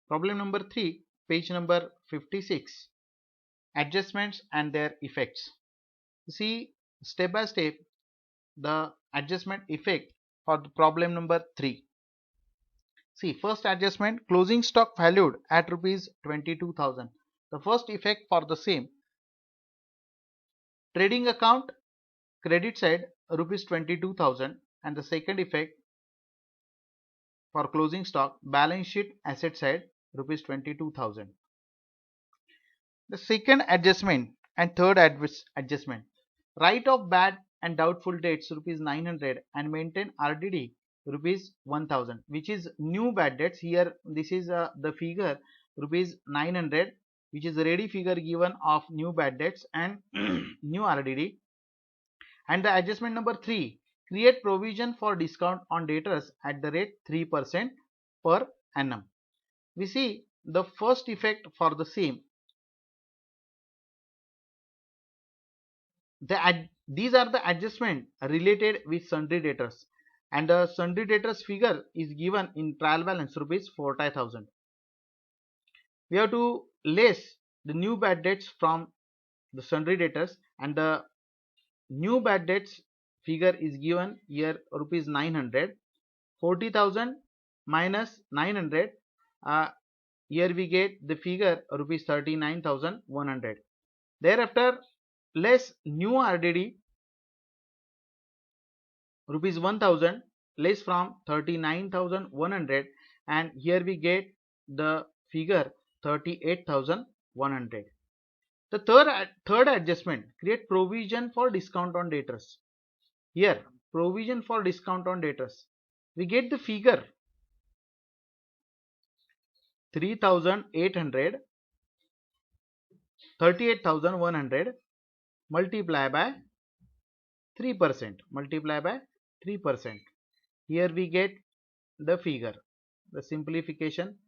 Problem number 3, page number 56. Adjustments and their effects. See step by step the adjustment effect for the problem number 3. See, first adjustment, closing stock valued at rupees 22,000. The first effect for the same, trading account credit side rupees 22,000, and the second effect for closing stock balance sheet asset side rupees 22,000. The second adjustment and third adjustment, write off bad and doubtful debts rupees 900 and maintain RDD rupees 1000, which is new bad debts. Here this is the figure rupees 900, which is the ready figure given of new bad debts and new RDD. And the adjustment number 3, create provision for discount on debtors at the rate 3% per annum. We see the first effect for the same. These are the adjustment related with sundry debtors, and the sundry debtors figure is given in trial balance rupees 40,000. We have to less the new bad debts from the sundry debtors, and the new bad debts figure is given here rupees 900. 40,000 minus 900, here we get the figure rupees 39,100. Thereafter less new RDD rupees 1000 less from 39,100, and here we get the figure 38,100. The third adjustment, create provision for discount on debtors. Here provision for discount on debtors, we get the figure 3,800, 38,100 multiply by 3%, multiply by 3%. Here we get the figure, the simplification,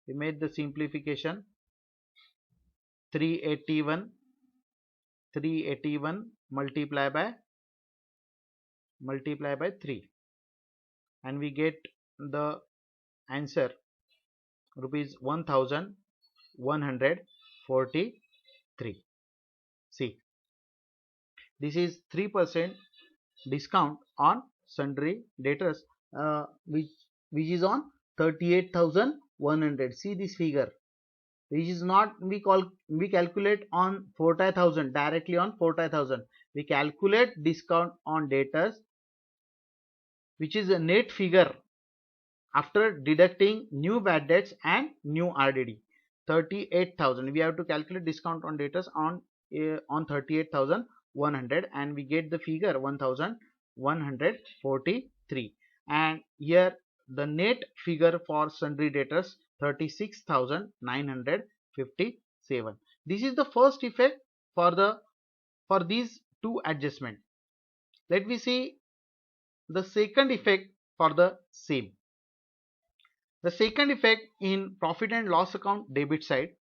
we made the simplification 381 multiply by 3, and we get the answer rupees 1,143. See, this is 3% discount on sundry debtors, which is on 38,100. see this figure, which is not we calculate on 40,000, directly on 40,000. We calculate discount on debtors, which is a net figure after deducting new bad debts and new RDD. 38,000, we have to calculate discount on debtors on 38,100, and we get the figure 1,143. And here the net figure for sundry debtors 36,957. This is the first effect for these two adjustments. Let me see the second effect for the same. The second effect in profit and loss account debit side,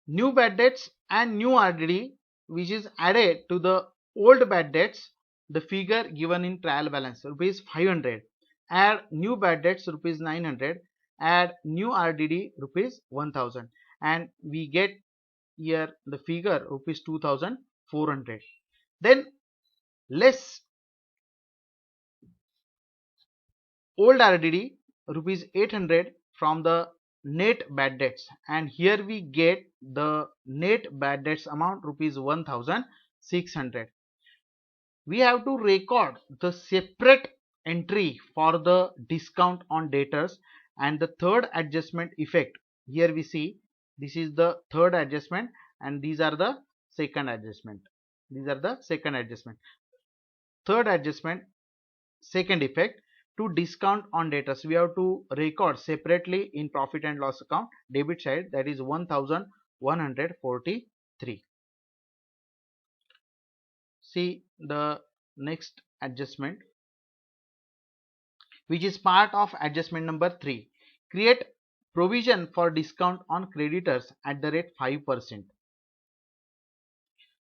new bad debts and new RDD which is added to the old bad debts, the figure given in trial balance rupees 500, add new bad debts rupees 900, add new RDD rupees 1000, and we get here the figure rupees 2,400. Then less old RDD rupees 800 from the net bad debts, and here we get the net bad debts amount rupees 1,600. We have to record the separate entry for the discount on debtors. And the third adjustment effect, here we see this is the third adjustment, and these are the second adjustment. Third adjustment, second effect, to discount on debtors, we have to record separately in profit and loss account debit side, that is 1,143. See the next adjustment, which is part of adjustment number 3, create provision for discount on creditors at the rate 5%.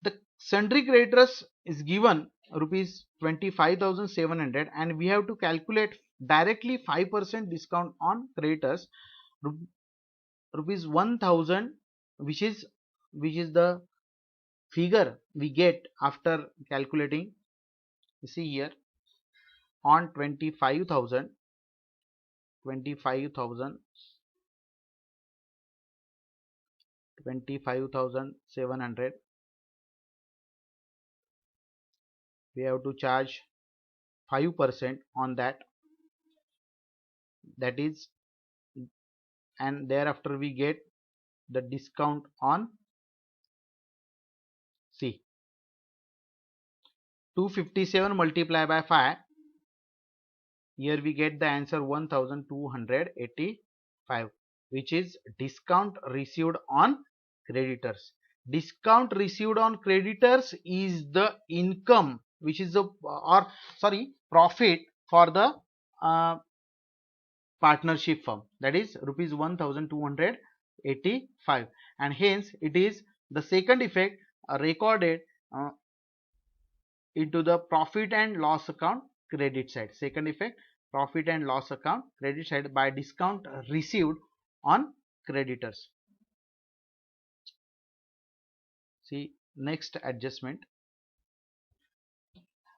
The sundry creditors is given rupees 25,700, and we have to calculate directly 5% discount on creditors, rupees 1000, which is the figure we get after calculating. You see here, on 25,000, 25,700, we have to charge 5% on that, that is, and thereafter we get the discount on, see, 257 multiplied by 5, here we get the answer 1285, which is discount received on creditors. Discount received on creditors is the income, which is the profit for the partnership firm, that is rupees 1285, and hence it is the second effect recorded into the profit and loss account credit side. Second effect, profit and loss account credit side by discount received on creditors. See next adjustment.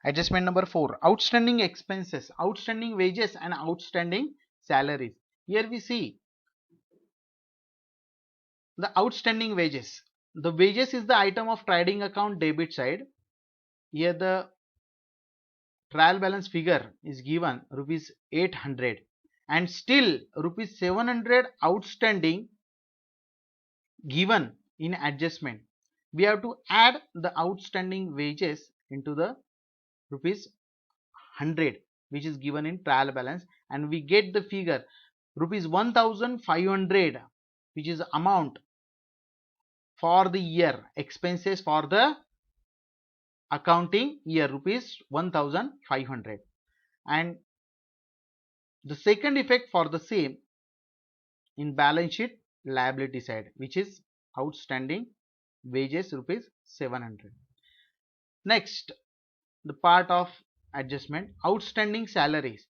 Adjustment number 4, outstanding expenses, outstanding wages and outstanding salaries. Here we see the outstanding wages. The wages is the item of trading account debit side. Here the trial balance figure is given rupees 800 and still rupees 700 outstanding given in adjustment. We have to add the outstanding wages into the rupees 100 which is given in trial balance, and we get the figure rupees 1500, which is amount for the year, expenses for the accounting year, rupees 1500. And the second effect for the same in balance sheet liability side, which is outstanding wages rupees 700. Next, the part of adjustment, outstanding salaries.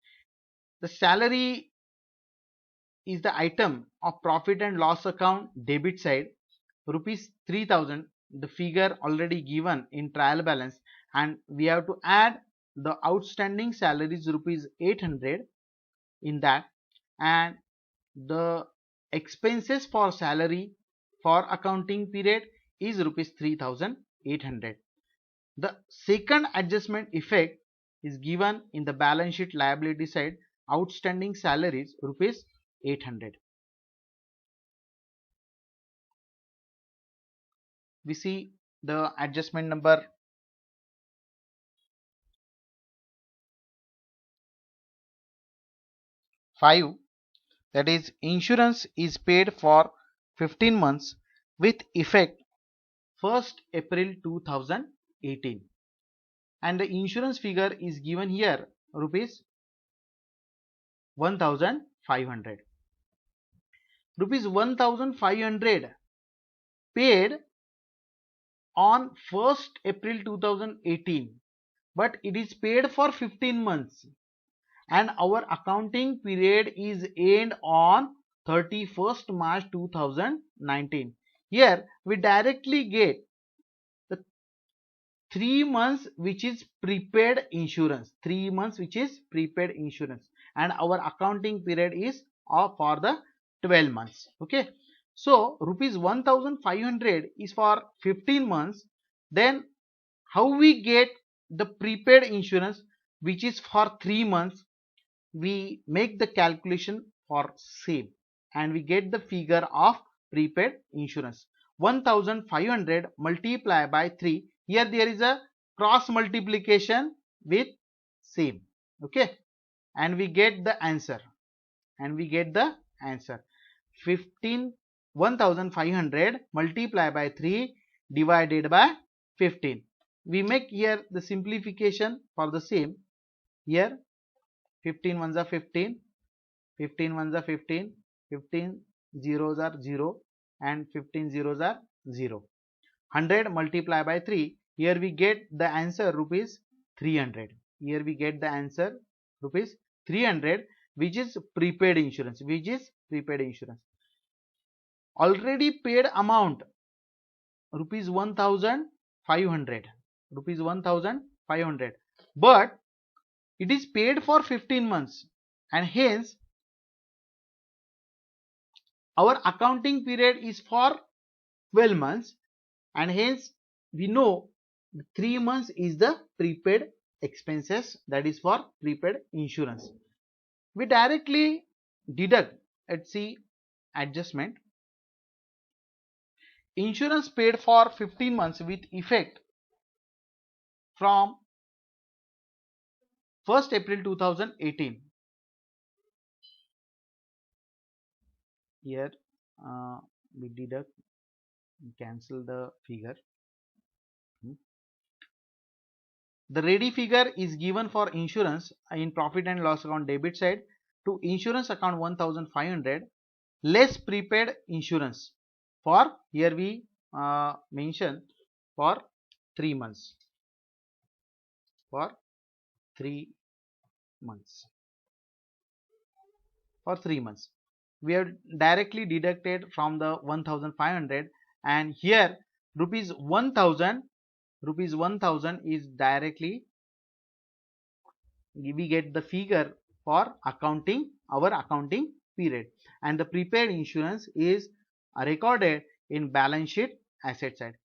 The salary is the item of profit and loss account debit side, rupees 3000, the figure already given in trial balance, and we have to add the outstanding salaries rupees 800 in that, and the expenses for salary for accounting period is rupees 3800. The second adjustment effect is given in the balance sheet liability side, outstanding salaries rupees 800. We see the adjustment number 5, that is insurance is paid for 15 months with effect 1st April 2018, and the insurance figure is given here rupees 1500. Rupees 1500 paid on 1st April 2018, but it is paid for 15 months and our accounting period is end on 31st March 2019. Here we directly get the 3 months which is prepaid insurance, 3 months which is prepaid insurance, and our accounting period is for the 12 months. Okay, so rupees 1500 is for 15 months. Then how we get the prepaid insurance which is for 3 months? We make the calculation for same and we get the figure of prepaid insurance 1500 multiplied by 3. Here there is a cross multiplication with same. Okay, and we get the answer, 1500 multiplied by 3 divided by 15. We make here the simplification for the same. Here 15 ones are 15, 15 ones are 15, 15 zeros are 0 and 15 zeros are 0. 100 multiplied by 3, here we get the answer rupees 300. Here we get the answer rupees 300, which is prepaid insurance, already paid amount rupees 1500, but it is paid for 15 months, and hence our accounting period is for 12 months, and hence we know 3 months is the prepaid expenses, that is for prepaid insurance. We directly deduct. Let's see adjustment. Insurance paid for 15 months with effect from 1st April 2018. Here we deduct, cancel the figure. The ready figure is given for insurance in profit and loss account debit side to insurance account 1500 less prepaid insurance for, here we mention for 3 months, for 3 months, we have directly deducted from the 1500, and here rupees 1000 is directly, we get the figure for accounting, our accounting period, and the prepaid insurance is recorded in balance sheet asset side,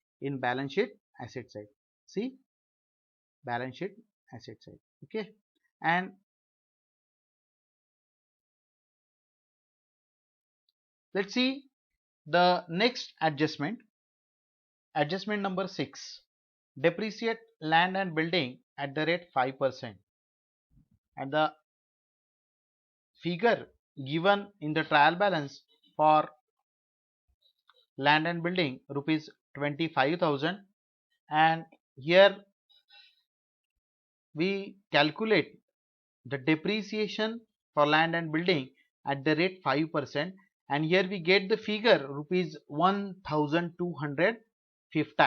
see, balance sheet asset side. Okay, and let's see the next adjustment. Adjustment number 6, depreciate land and building at the rate 5%, and the figure given in the trial balance for land and building rupees 25,000, and here we calculate the depreciation for land and building at the rate 5%, and here we get the figure rupees 1250,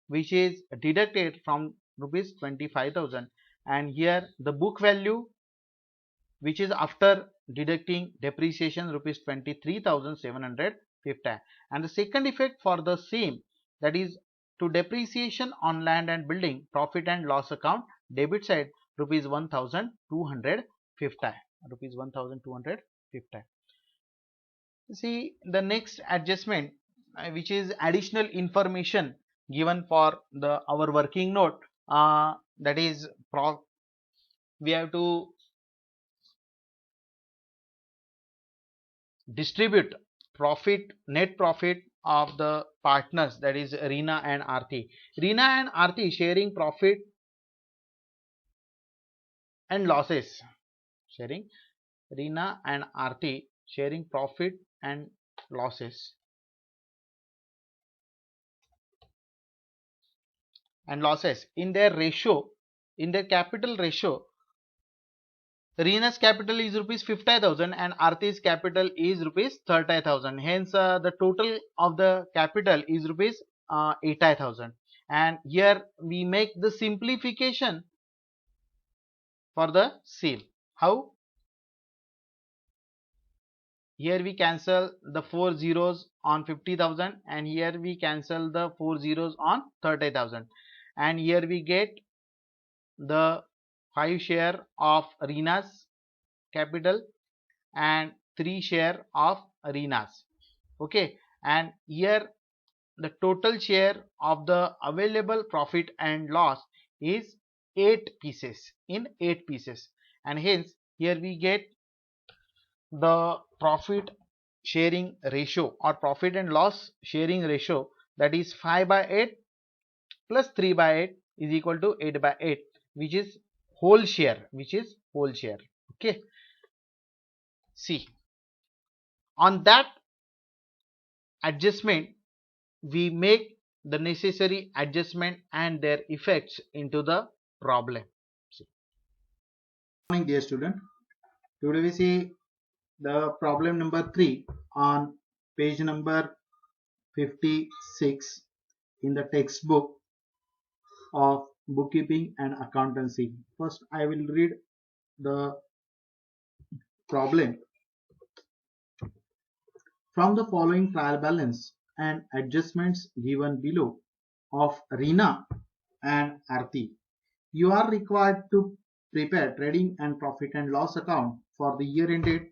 which is deducted from rupees 25,000, and here the book value, which is after deducting depreciation, rupees 23,750, and the second effect for the same, that is to depreciation on land and building profit and loss account debit side rupees 1250. See the next adjustment, which is additional information given for the our working note, that is we have to distribute net profit of the partners, that is Reena and Aarti sharing profit and losses, Reena and Aarti sharing profit and losses, in their ratio, in their capital ratio. Reena's capital is rupees 50,000 and Aarti's capital is rupees 30,000. Hence, the total of the capital is rupees 80,000. And here we make the simplification for the sale. How? Here we cancel the 4 zeros on 50,000, and here we cancel the 4 zeros on 30,000, and here we get the 5 share of Reena's capital and 3 share of Reena's. Okay, and here the total share of the available profit and loss is 8 pieces, and hence here we get the profit sharing ratio or profit and loss sharing ratio, that is 5/8 plus 3/8 is equal to 8/8, which is whole share, okay. See, on that adjustment we make the necessary adjustment and their effects into the problem. See. Good morning, dear student. Today we see the problem number 3 on page number 56 in the textbook of bookkeeping and accountancy. First I will read the problem. From the following trial balance and adjustments given below of Reena and Arti, you are required to prepare trading and profit and loss account for the year ended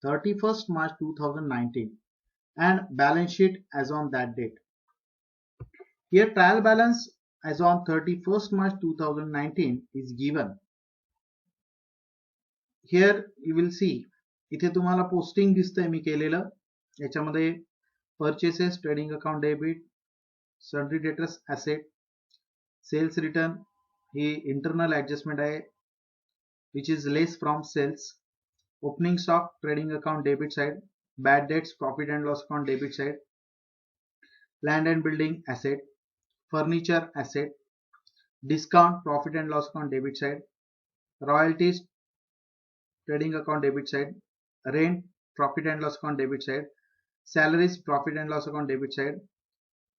31st March 2019 and balance sheet as on that date. Here trial balance as on 31st March 2019 is given. Here you will see इथे तुम्हाला posting दिसतंय मी केलेलं. याच्यामध्ये purchases, trading account debit, sundry debtors asset, sales return ही internal adjustment आहे which is less from sales, opening stock trading account debit side, bad debts profit and loss account debit side, land and building asset, furniture asset, discount profit and loss account debit side, royalties trading account debit side, rent profit and loss account debit side, salaries profit and loss account debit side,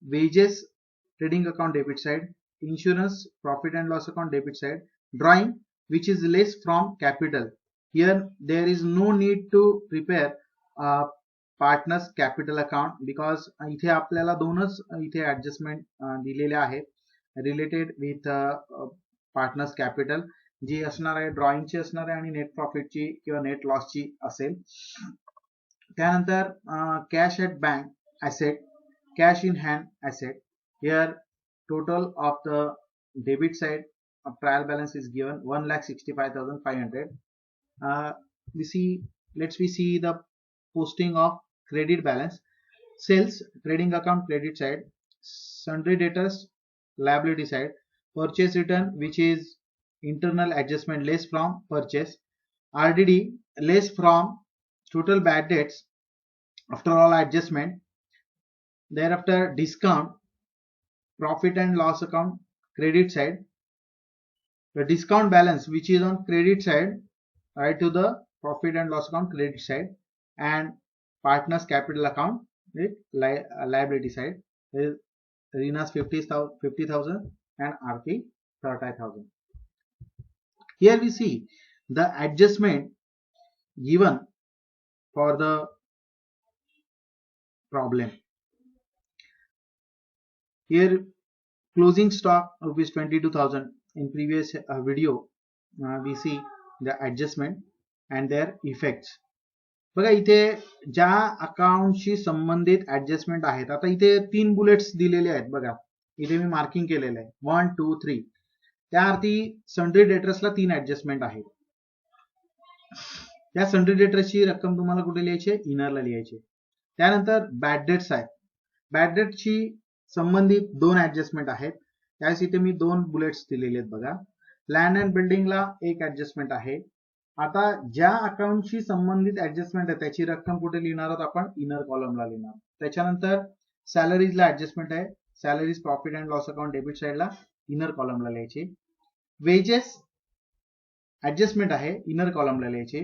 wages trading account debit side, insurance profit and loss account debit side, drawing which is less from capital. Here there is no need to prepare partners capital account because इथे आपल्याला दोनच इथे adjustment दिलेले आहेत related with partners capital जी असणार आहे ड्रॉइंगची असणार आहे आणि नेट प्रॉफिटची किंवा नेट लॉसची असेल. त्यानंतर cash at bank asset, cash in hand asset. Here total of the debit side of trial balance is given 1,65,500. We see the posting of credit balance. Sales trading account credit side, sundry debtors liability side, purchase return which is internal adjustment less from purchase, RDD less from total bad debts after all adjustment, thereafter discount profit and loss account credit side, the discount balance which is on credit side right to the profit and loss account credit side, and partners capital account with liability side is Reena's 50,000 and Arti 30,000. Here we see the adjustment given for the problem. Here closing stock rupees 22,000. In previous video we see the adjustment and their effects. बघा इथे ज्या अकाउंटशी संबंधित adjustment आहेत, आता इथे 3 bullets दिलेले आहेत. बघा इथे मी मार्किंग केलेलं आहे 1 2 3. त्या अर्थी सन्ड्री डेटर्सला 3 ऍडजस्टमेंट आहेत. त्या सन्ड्री डेटर्सची रक्कम तुम्हाला कुठे लिहायची आहे? इनरला लिहायची. त्यानंतर बॅड डेट्स आहेत. बॅड डेटची संबंधित 2 ऍडजस्टमेंट आहेत. त्यास इथे मी 2 बुलेट्स दिलेले आहेत. बघा लँड अँड बिल्डिंगला 1 ऍडजस्टमेंट आहे. आता ज्या अकाउंटशी संबंधित ऍडजस्टमेंट आहे त्याची रक्कम कुठे लिहिणार आहोत आपण? इनर कॉलमला लिहिणार. त्याच्यानंतर सॅलरीजला ऍडजस्टमेंट आहे. Salaries profit and loss account debit साइडला इनर कॉलमला लिहायची. वेजेस ऍडजस्टमेंट आहे, इनर कॉलमला लिहायचे.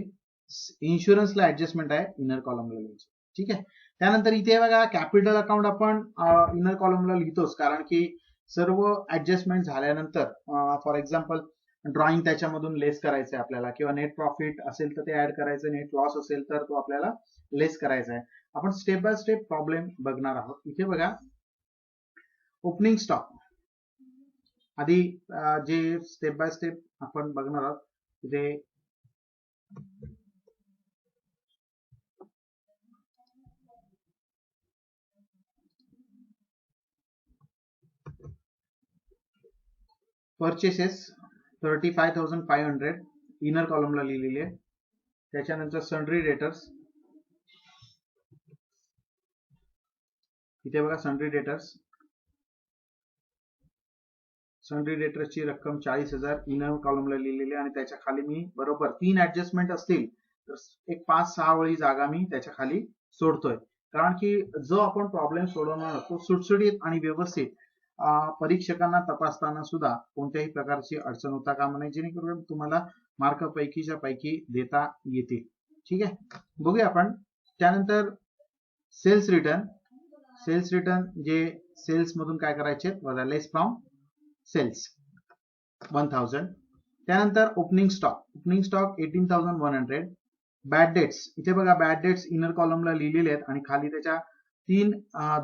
इन्शुरन्सला ऍडजस्टमेंट आहे, इनर कॉलमला लिहायचे. ठीक आहे. त्यानंतर इथे बघा कॅपिटल अकाउंट आपण इनर कॉलमला लिहितोच कारण की सर्व ऍडजस्टमेंट झाल्यानंतर फॉर एक्झाम्पल ड्रॉइंग त्याच्यामधून लेस करायचं आहे आपल्याला, किंवा नेट प्रॉफिट असेल तर ते ऍड करायचं, नेट लॉस असेल तर तो आपल्याला लेस करायचा आहे. आपण स्टेप बाय स्टेप प्रॉब्लेम बघणार आहोत. इथे बघा ओपनिंग स्टॉक आधी जे स्टेप बाय स्टेप आपण बघणार आहोत. तिथे परचेसेस 35,500 इनर कॉलमला लिहिलेले आहे. त्याच्यानंतर सन्ड्री डेटर्स, इथे बघा सन्ड्री डेटर्सची रक्कम 40,000 इनर कॉलमला लिहिलेली आहे आणि त्याच्या खाली मी बरोबर 3 ऍडजस्टमेंट असतील तर एक 5-6 वळी जागा मी त्याच्या खाली सोडतोय. कारण की जो आपण प्रॉब्लेम सोडवणार तो सुटसुटीत आणि व्यवस्थित परीक्षकांना तपासताना सुद्धा कोणत्याही प्रकारची अडचण होता कामा नये, जेणेकरून तुम्हाला मार्क पैकीच्या पैकी देता येतील. ठीक आहे, बघूया आपण. त्यानंतर सेल्स रिटर्न जे सेल्स मधून काय करायचे वजा लेस फ्रॉम सेल्स 1,000. त्यानंतर ओपनिंग स्टॉक 18,100. बॅड डेट्स, इथे बघा बॅड डेट्स इनर कॉलमला लिहिलेले आहेत आणि खाली त्याच्या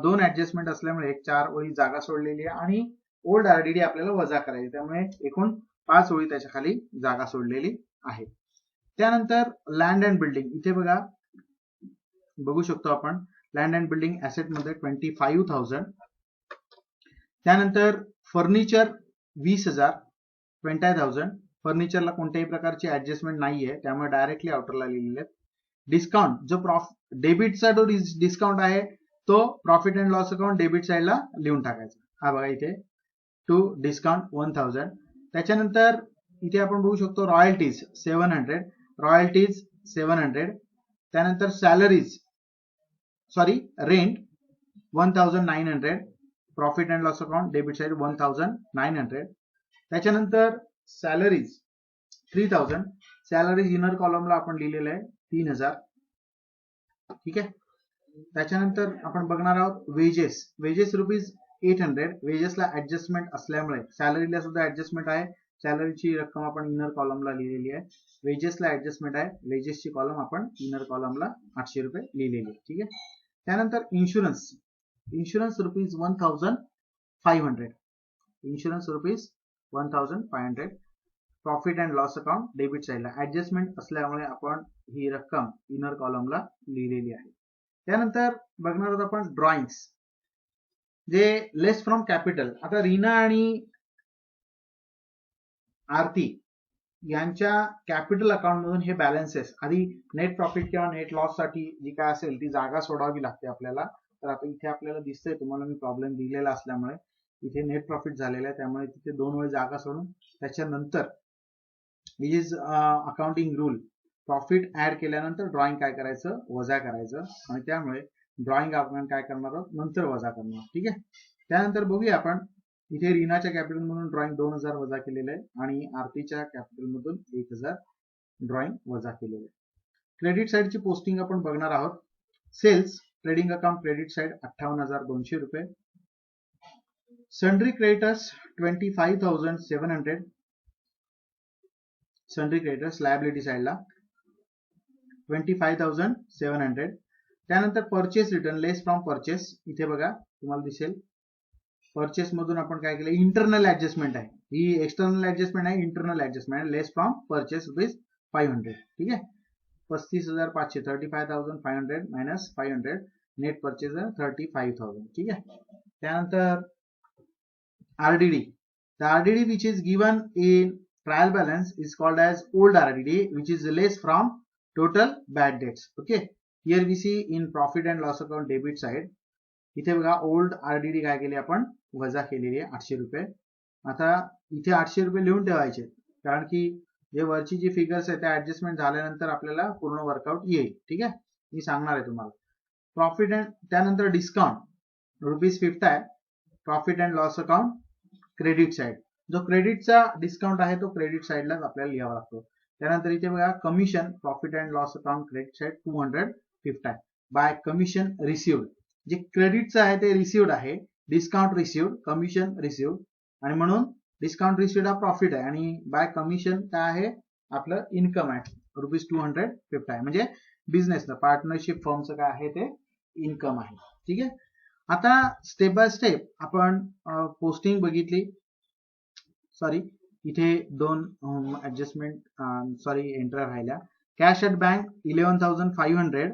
दोन ऍडजस्टमेंट असल्यामुळे 4 ओळी जागा सोडलेली आहे आणि ओल्ड आरडीडी आपल्याला वजा करायची, त्यामुळे एकूण 5 ओळी त्याच्या खाली जागा सोडलेली आहे. त्यानंतर लँड अँड बिल्डिंग, इथे बघा बघू शकतो आपण लँड अँड बिल्डिंग ऍसेट मध्ये 25,000. त्यानंतर फर्निचर 20,000, 20,000. फर्निचरला कोणत्याही प्रकारची ऍडजस्टमेंट नाहीये, त्यामुळे डायरेक्टली आउटरला लिहिलेले आहेत. डिस्काउंट जो डेबिटचा जो डिस्काउंट आहे तो profit and loss account debit साइडला लिहून टाकायचा. हा बघा इथे टू डिस्काउंट 1,000. त्याच्यानंतर इथे आपण बघू शकतो रॉयल्टीज 700, रॉयल्टीज 700. त्यानंतर salaries rent 1,900, profit and loss account debit side 1,900. त्याच्यानंतर सॅलरीज 3,000, सॅलरीज इनर कॉलमला आपण लिहिलेलं आहे 3,000. ठीक आहे. त्याच्यानंतर आपण बघणार आहोत वेजेस, वेजेस रुपीज 800. वेजेसला ऍडजस्टमेंट असल्यामुळे सॅलरीला सुद्धा ऍडजस्टमेंट आहे, सॅलरीची रक्कम आपण इनर कॉलमला लिहिलेली आहे. वेजेसला ऍडजस्टमेंट आहे, वेजेसची कॉलम आपण इनर कॉलमला 800 रुपये लिहिलेली आहे. ठीक आहे. त्यानंतर insurance, insurance rupees 1,500, insurance rupees 1,500. Profit and loss account debit साइडला ऍडजस्टमेंट असल्यामुळे आपण ही रक्कम इनर कॉलमला लिहिलेली आहे. त्यानंतर बघणार आहोत आपण drawings, J less from capital. आता रीना आणि आरती यांच्या कॅपिटल अकाउंट मधून हे बॅलन्सेस आधी नेट प्रॉफिट किंवा नेट लॉस साठी जी काय असेल ती जागा सोडावी लागते आपल्याला. तर आता इथे आपल्याला दिसतंय, तुम्हाला मी प्रॉब्लेम दिलेला असल्यामुळे इथे नेट प्रॉफिट झालेला आहे, त्यामुळे तिथे 2 वेळ जागा सोडून त्याच्यानंतर is accounting rule, profit add केल्यानंतर ड्रॉइंग काय करायचं, वजा करायचं, आणि त्यामुळे ड्रॉइंग आपण काय करणार आहोत, नंतर वजा करणार. ठीक आहे. त्यानंतर बघूया आपण इथे रीनाच्या कॅपिटल मधून ड्रॉइंग 2,000 वजा केलेलं आहे आणि आरतीच्या कॅपिटल मधून 1,000 ड्रॉइंग वजा केलेलं आहे. क्रेडिट साइडची पोस्टिंग आपण बघणार आहोत. Sales trading account credit side 58,200 रुपये. Sundry creditors 25,700, sundry creditors liability साइडला 25,700. त्यानंतर purchase return less from purchase, इथे बघा तुम्हाला दिसेल परचेस मधून आपण काय केलं, इंटरनल ऍडजस्टमेंट आहे, ही एक्सटर्नल ऍडजस्टमेंट आहे, इंटरनल ऍडजस्टमेंट आहे, लेस फ्रॉम परचेस रुपीज 500. ठीक आहे. 35,500, 35,500 मायनस 500, नेट परचेस 35,000. ठीक आहे. त्यानंतर RDD, the RDD which is given in trial balance is called as old RDD which is less from total bad debts. Okay. Here we see in profit and loss account debit side, इथे बघा old RDD काय केली आपण, वजा केलेली आहे 800 रुपये. आता इथे 800 रुपये लिहून ठेवायचे, कारण की जे वरची जी फिगर्स आहे त्या ऍडजस्टमेंट झाल्यानंतर आपल्याला पूर्ण वर्कआउट येईल. ठीक आहे. मी सांगणार आहे तुम्हाला. प्रॉफिट अँड त्यानंतर डिस्काउंट रुपीज 50 आहे, profit and loss account credit side, जो क्रेडिटचा डिस्काउंट आहे तो क्रेडिट साइडलाच आपल्याला लिहावा लागतो. त्यानंतर इथे बघा commission profit and loss account credit side 250 आहे. बाय कमिशन रिसिव्ड, जे क्रेडिटचं आहे ते रिसिव्ड आहे, डिस्काउंट रिसिव्ड, कमिशन रिसिव्ड, आणि म्हणून डिस्काउंट रिसिव्ड हा प्रॉफिट आहे आणि बाय कमिशन काय आहे, आपलं इन्कम आहे, रुपीज 250 आहे. म्हणजे बिझनेसला पार्टनरशिप फर्मचं काय आहे ते इन्कम आहे. ठीक आहे. आता स्टेप बाय स्टेप आपण पोस्टिंग बघितली. इथे 2 ऍडजस्टमेंट एंटर राहिल्या. कॅश ॲट बँक 11,500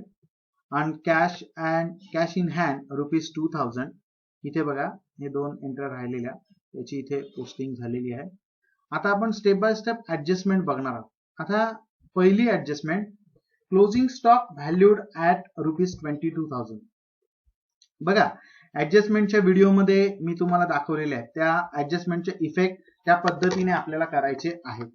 आणि कॅश इन हँड रुपीज 2,000. इथे बघा हे 2 एंटर राहिलेल्या, याची इथे पोस्टिंग झालेली आहे. आता आपण स्टेप बाय स्टेप ऍडजस्टमेंट बघणार आहोत. आता पहिली adjustment, closing stock valued at rupees 22,000. बघा ऍडजस्टमेंटच्या व्हिडिओमध्ये मी तुम्हाला दाखवलेले आहे, त्या ऍडजस्टमेंटचे इफेक्ट त्या पद्धतीने आपल्याला करायचे आहेत,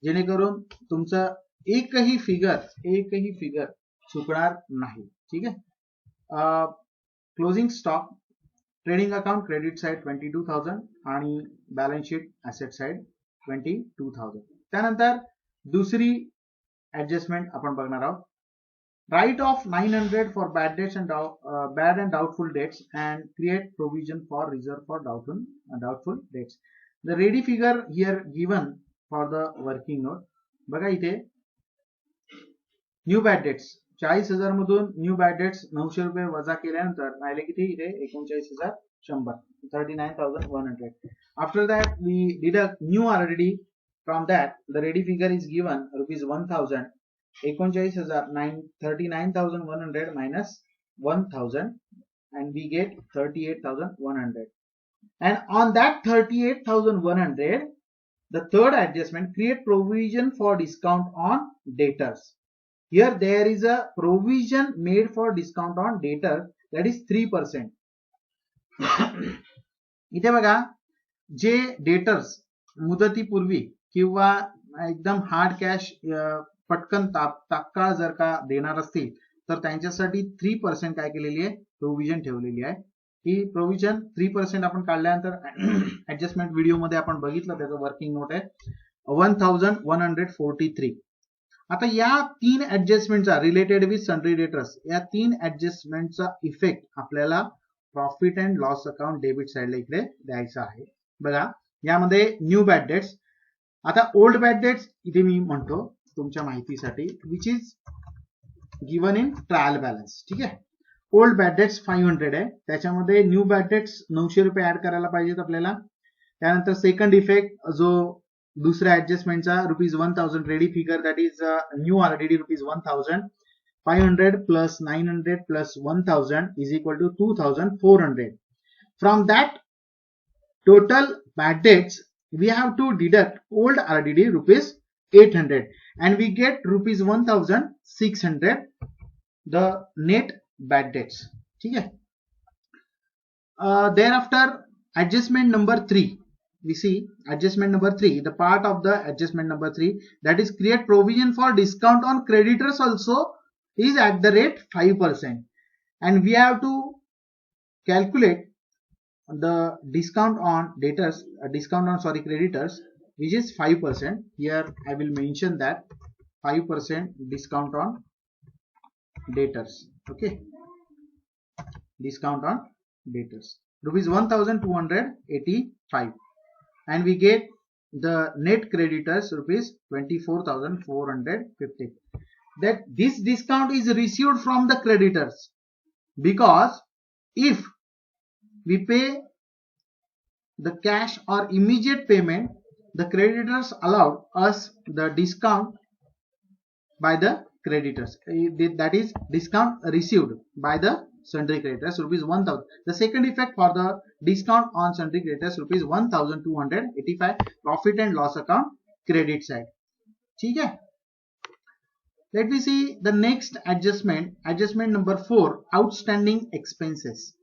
जेणेकरून तुमचं एकही फिगर चुकणार नाही. ठीक आहे. Closing stock trading account credit side 22,000 आणि बॅलन्स शीट ऍसेट साइड 22,000. त्यानंतर दुसरी ऍडजस्टमेंट आपण बघणार आहोत. Write off 900 for bad debts and bad and doubtful debts and create provision for reserve for doubtful debts. The ready figure here given for the working note. बघा इथे new bad dates 40,000 मधून new bad dates 900 रुपये वजा केल्यानंतर राहिले किती इथे 39,100 39,100. After that we deduct new RDD. From that the ready figure is given rupees 1,000. 39,100 minus 1,000 and we get 38,100. And on that 38,100, the third adjustment, create provision for discount on debtors. Here there is a provision made for discount on debtors, that is 3%. इथे बघा जे debtors मुदतीपूर्वी किंवा एकदम hard cash पटकन तात्काळ जर का देणार असतील तर त्यांच्यासाठी 3% काय केलेली आहे प्रोव्हिजन ठेवलेली आहे. ही प्रोव्हिजन 3% आपण काढल्यानंतर ऍडजस्टमेंट व्हिडिओ मध्ये आपण बघितलं त्याचं वर्किंग नोट आहे 1143. आता या 3 ऍडजस्टमेंटचा रिलेटेड विथ सन्ड्री डेटर्स या 3 ऍडजस्टमेंटचा इफेक्ट आपल्याला profit and loss account debit साइडला इकडे द्यायचा आहे. बघा यामध्ये न्यू बॅड डेट्स, आता ओल्ड बॅड डेट्स इथे मी म्हणतो तुमच्या माहितीसाठी विच is given in trial balance. ठीक आहे, ओल्ड बॅड डेट्स 500 आहे, त्याच्यामध्ये न्यू बॅड डेट्स 900 रुपये ऍड करायला पाहिजेत आपल्याला. त्यानंतर सेकंड इफेक्ट जो दुसऱ्या ऍडजस्टमेंटचा ₹1,000 ready figure that is new RDD ₹1,000. 500 plus 900 plus 1,000 is equal to 2,400. From that total bad debts we have to deduct old RDD ₹800 and we get ₹1,600 the net bad debts. ठीक है. Thereafter adjustment number 3, we see adjustment number 3, the part of the adjustment number 3, that is create provision for discount on creditors also is at the rate 5%, and we have to calculate the discount on debtors, creditors, which is 5%. Here I will mention that 5% discount on debtors. Okay, discount on debtors ₹1,285, and we get the net creditors ₹24,450. That this discount is received from the creditors, because if we pay the cash or immediate payment, the creditors allowed us the discount by the creditors, that is discount received by the sundry creditors ₹1,000. The second effect for the discount on sundry creditors ₹1,285 profit and loss account credit side. ठीक है. Let me see the next adjustment, adjustment number 4, outstanding expenses.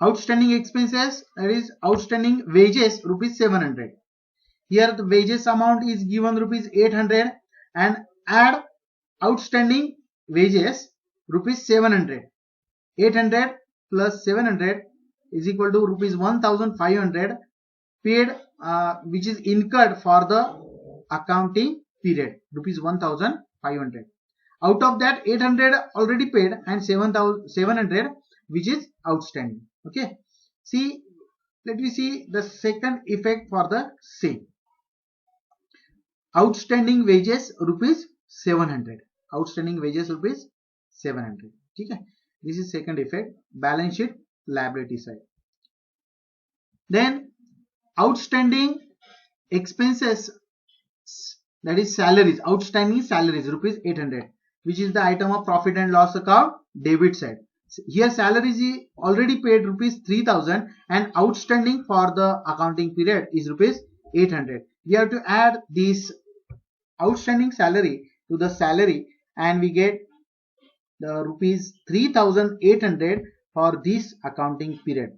Outstanding expenses, that is outstanding wages ₹700. Here the wages amount is given ₹800 and add outstanding wages ₹700. 800 plus 700 is equal to ₹1,500 paid, which is incurred for the accounting period, ₹1,500. Out of that 800 already paid and 700 which is outstanding. Okay, see, let me see the second effect for the same. Outstanding wages ₹700. Outstanding wages ₹700. ठीक है, this is second effect. Balance sheet liability side. Then outstanding expenses, that is salaries, outstanding salaries ₹800, which is the item of profit and loss account debit side. Here salaries is already paid ₹3,000 and outstanding for the accounting period is ₹800. We have to add this outstanding salary to the salary and we get the ₹3,800 for this accounting period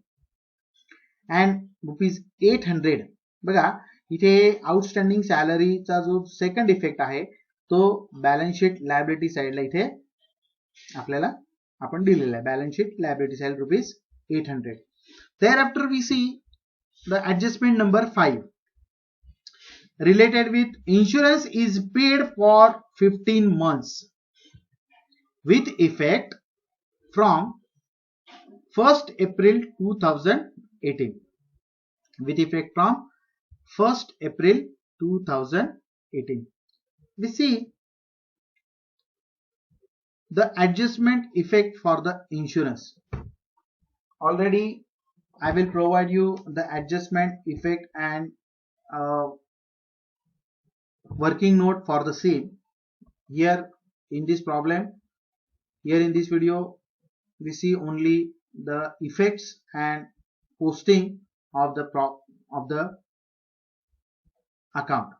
and ₹800. बघा इथे outstanding सॅलरीचा जो second effect आहे तो balance sheet liability साइडला इथे आपल्याला आपण दिलेला आहे. Balance sheet liability side ₹800. Thereafter we see the adjustment number 5 related with insurance is paid for 15 months with effect from 1st April 2018. With effect from 1st April 2018. We see the adjustment effect for the insurance. Already I will provide you the adjustment effect and working note for the same. Here in this problem, here in this video, we see only the effects and posting of the account,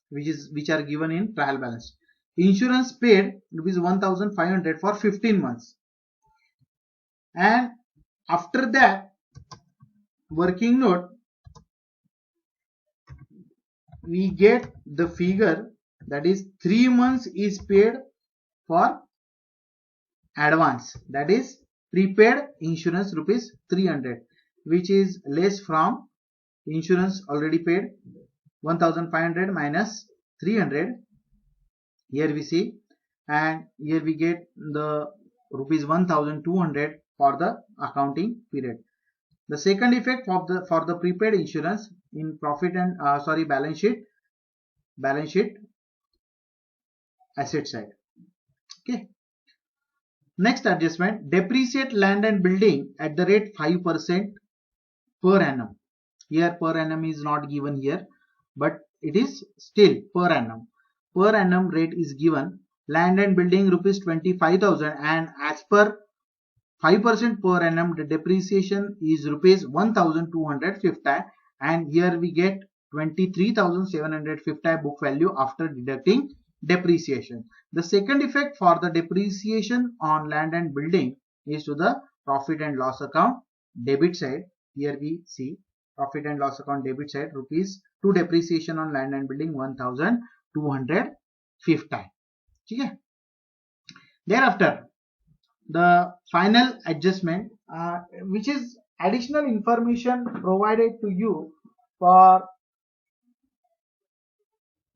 which are given in trial balance. Insurance paid rupees 1,500 for 15 months, and after that working note we get the figure, that is 3 months is paid for advance, that is prepaid insurance rupees 300, which is less from insurance already paid 1,500 minus 300. Here we see, and here we get the rupees 1,200 for the accounting period. The second effect for the prepaid insurance in profit and balance sheet asset side. Okay. Next adjustment, depreciate land and building at the rate 5% per annum. Here per annum is not given here, but it is still per annum. Per annum rate is given. Land and building rupees 25,000, and as per 5% per annum, the depreciation is rupees 1,250, and here we get 23,750 book value after deducting depreciation. The second effect for the depreciation on land and building is to the profit and loss account debit side. Here we see profit and loss account debit side, rupees to depreciation on land and building 1,250. Okay. Thereafter the final adjustment, which is additional information provided to you for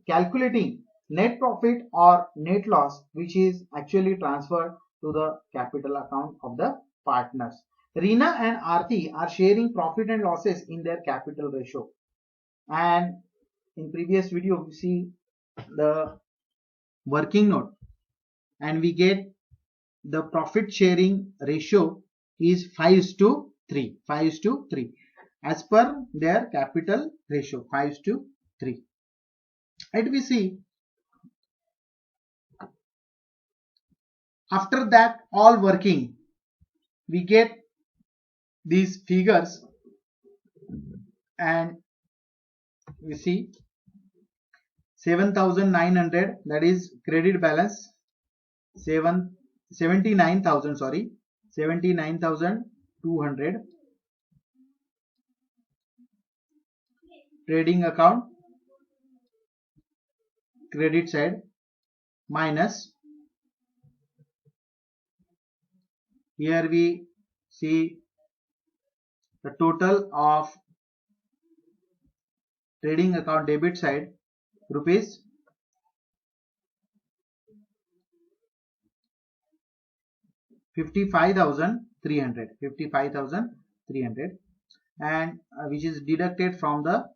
calculating net profit or net loss, which is actually transferred to the capital account of the partners. Reena and Aarti are sharing profit and losses in their capital ratio, and in previous video we see the working note, and we get the profit sharing ratio is 5:3, 5:3 as per their capital ratio, 5:3. And we see after that all working, we get these figures, and we see 7,900, that is credit balance, 79,000, 79,200 trading account credit side, minus here we see the total of trading account debit side, rupees 55,300, and which is deducted from the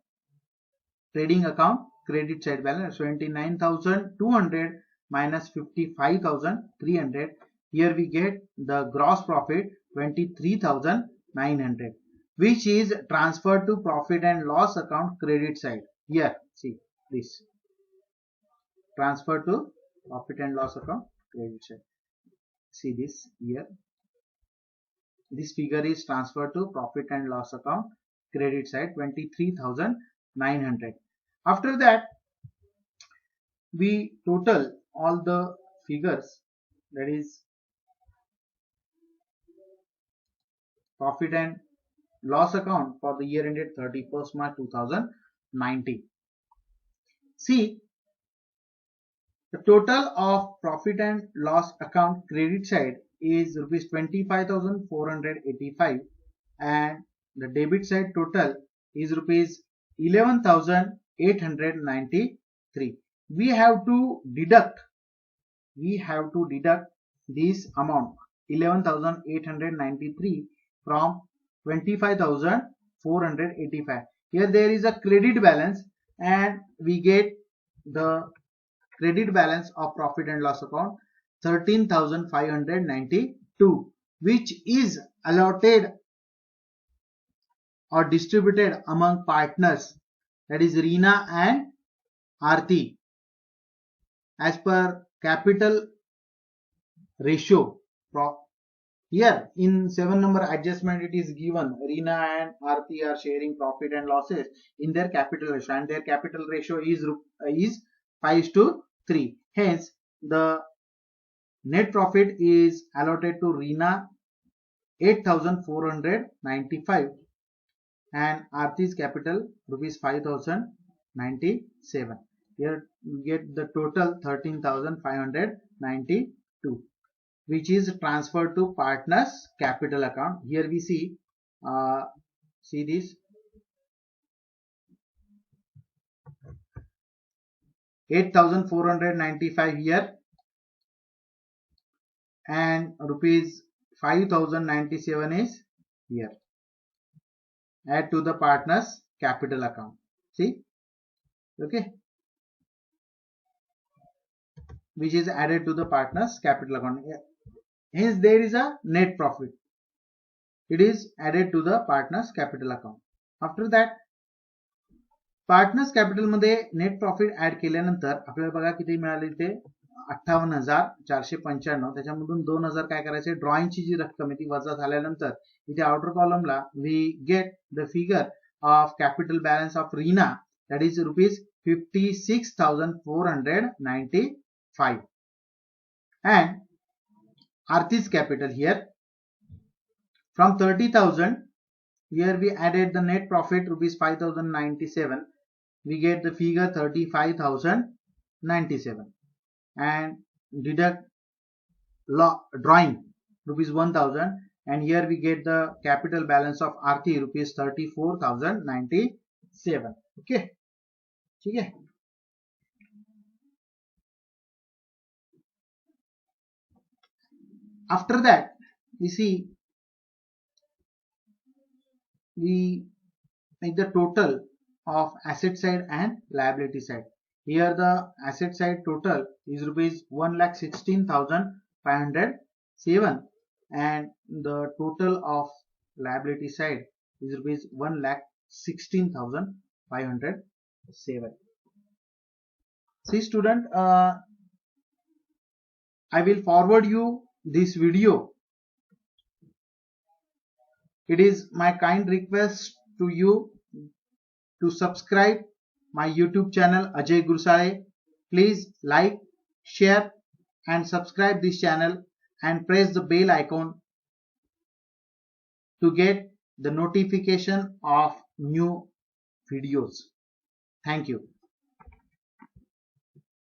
trading account credit side balance, 29,200 minus 55,300. Here we get the gross profit 23,900, which is transferred to profit and loss account credit side. Here see this, transfer to profit and loss account credit side. See this here, this figure is transferred to profit and loss account credit side, 23,900. After that we total all the figures, that is profit and loss account for the year ended 31st March 2019. See, the total of profit and loss account credit side is rupees 25,485, and the debit side total is rupees 11,893. We have to deduct this amount 11,893 from 25,485. Here there is a credit balance, and we get the credit balance of profit and loss account 13,592, which is allotted or distributed among partners, that is Reena and Aarti, as per capital ratio. Here in 7 number adjustment it is given Reena and Aarti are sharing profit and losses in their capital ratio, and their capital ratio is 5:3. Hence the net profit is allotted to Reena 8,495 and Aarti's capital rupees 5,097. Here you get the total 13,592, which is transferred to partners capital account. Here we see this 8,495 here and rupees 5,097 is here. Add to the partners capital account. See, okay, which is added to the partners capital account. Hence there is a net profit. It is added to the partners capital account. After that partners capital मध्ये net profit add केल्यानंतर आपल्याला बघा किती मिळाले ते 58,495. त्याच्यामधून 2,000 काय करायचे, ड्रॉइंगची जी रक्कम आहे ती वजा झाल्यानंतर इथे आउटर कॉलमला we get the figure of capital balance of Reena, that is rupees 56,495 and Aarti's capital here from 30,000. Here we added the net profit rupees 5,097. We get the figure 35,097 and deduct drawing rupees 1,000, and here we get the capital balance of Aarti rupees 34,097. Okay, ठीक है. After that we see we make the total of asset side and liability side. Here the asset side total is rupees 1,16,507 and the total of liability side is rupees 1,16,507. See student, I will forward you this video. It is my kind request to you to subscribe my YouTube channel Ajay Gursale. Please like, share and subscribe this channel and press the bell icon to get the notification of new videos. Thank you.